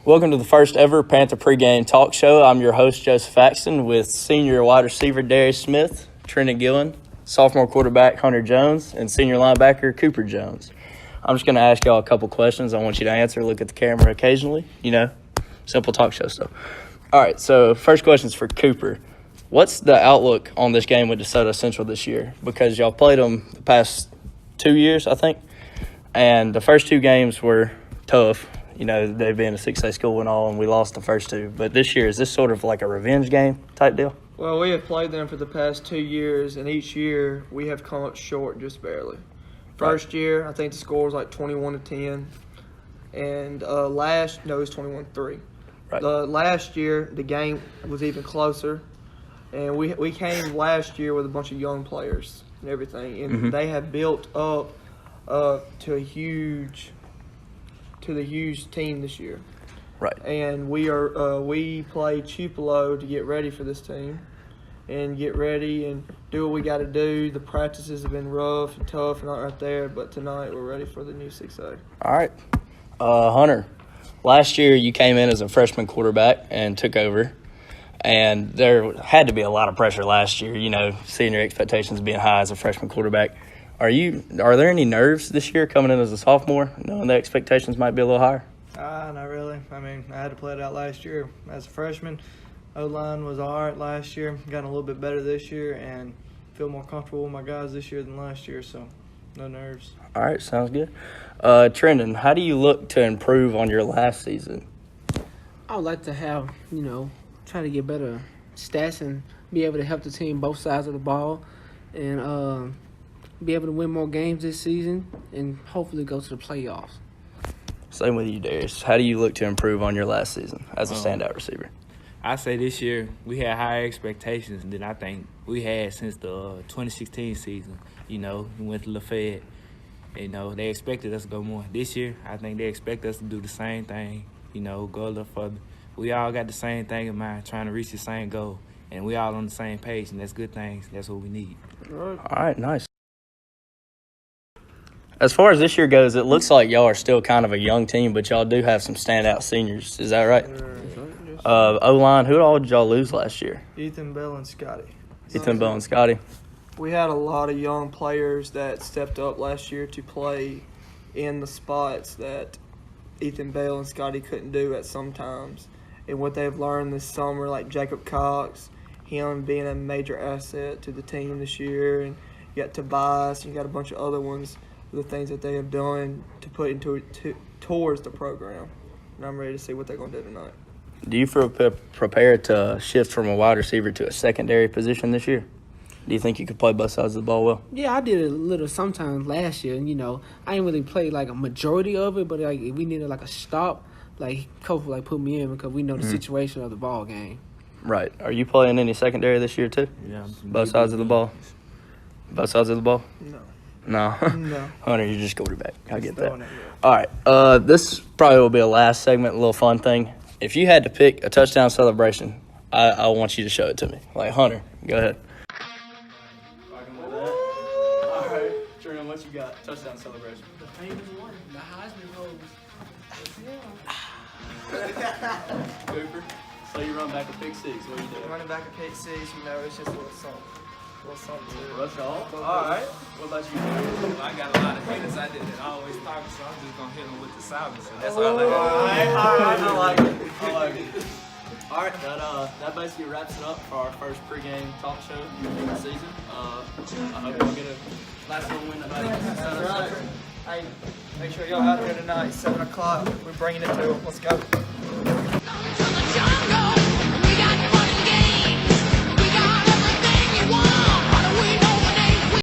Welcome to the first ever Panther Pregame talk show. I'm your host, Joseph Axton, with senior wide receiver Darius Smith, Trendon Gillen, sophomore quarterback Hunter Jones, and senior linebacker Cooper Jones. I'm just going to ask y'all a couple questions. I want you to answer, look at the camera occasionally, simple talk show stuff. All right, so first question is for Cooper. What's the outlook on this game with Desoto Central this year? Because y'all played them the past 2 years, I think, and the first two games were tough. They've been a 6A school and all, and we lost the first two. But this year, is this sort of like a revenge game type deal? Well, we have played them for the past 2 years, and each year we have come up short just barely. First year, I think the score was like 21-10, and it was 21-3. Right. Last year, the game was even closer, and we came last year with a bunch of young players and everything, and they have built up to the huge team this year. Right. And we played Tupelo to get ready for this team and get ready and do what we got to do. The practices have been rough and tough and not right there, but tonight we're ready for the new 6A. All right. Hunter, last year you came in as a freshman quarterback and took over, and there had to be a lot of pressure last year, seeing your expectations being high as a freshman quarterback. Are there any nerves this year coming in as a sophomore, knowing the expectations might be a little higher? Not really. I had to play it out last year as a freshman. O-line was all right last year. Gotten a little bit better this year and feel more comfortable with my guys this year than last year, so no nerves. All right, sounds good. Trendon, how do you look to improve on your last season? I would like to have, try to get better stats and be able to help the team both sides of the ball and be able to win more games this season and hopefully go to the playoffs. Same with you, Darius. How do you look to improve on your last season as a standout receiver? I say this year we had higher expectations than I think we had since the 2016 season. We went to Lafayette. They expected us to go more. This year, I think they expect us to do the same thing, go a little further. We all got the same thing in mind, trying to reach the same goal, and we all on the same page, and that's good things. That's what we need. All right, nice. As far as this year goes, it looks like y'all are still kind of a young team, but y'all do have some standout seniors. Is that right? O-line, who all did y'all lose last year? Ethan Bell and Scotty. We had a lot of young players that stepped up last year to play in the spots that Ethan Bell and Scotty couldn't do at some times. And what they've learned this summer, like Jacob Cox, him being a major asset to the team this year, and you got Tobias, and you got a bunch of other ones, the things that they have done to put towards the program. And I'm ready to see what they're going to do tonight. Do you feel prepared to shift from a wide receiver to a secondary position this year? Do you think you could play both sides of the ball well? Yeah, I did it a little sometimes last year. I ain't really played like a majority of it, but if we needed like a stop, coach would put me in because we know the situation of the ball game. Right. Are you playing any secondary this year too? Yeah. Both sides of the ball? Both sides of the ball? No. Hunter, you're just quarterback. I get that. All right. This probably will be a last segment, a little fun thing. If you had to pick a touchdown celebration, I want you to show it to me. Hunter, go ahead. All right. Trendon, what you got? Touchdown celebration. The famous one, the Heisman Rose. Cooper, so you run back a pick six. What are you doing? Running back a pick six, it's just a little something. Rush off. All right. What about you? I got a lot of hitters. I didn't always talk, so I'm just going to hit them with the silence. That's all right. I like it. All right. That basically wraps it up for our first pregame talk show of the season. I hope we'll get a nice little win tonight. That's right. Hey, make sure y'all out here tonight, 7 o'clock. We're bringing it to them. Let's go.